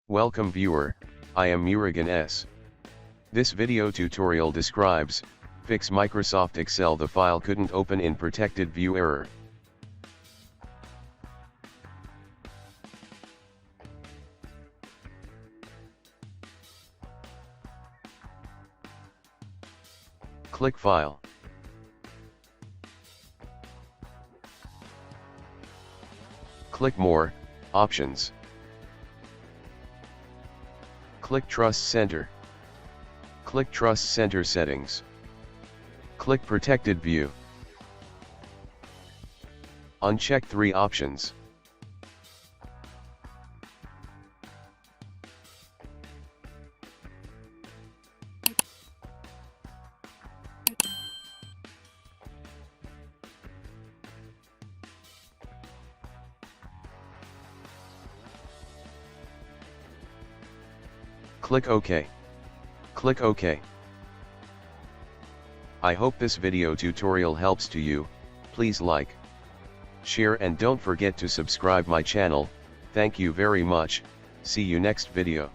Welcome viewer, I am Murugan S. This video tutorial describes, fix Microsoft Excel the file couldn't open in protected view error. Click File. Click More, Options. Click Trust Center. Click Trust Center Settings. Click Protected View. Uncheck 3 options. Click OK. Click OK. I hope this video tutorial helps to you. Please like, share and don't forget to subscribe my channel. Thank you very much. See you next video.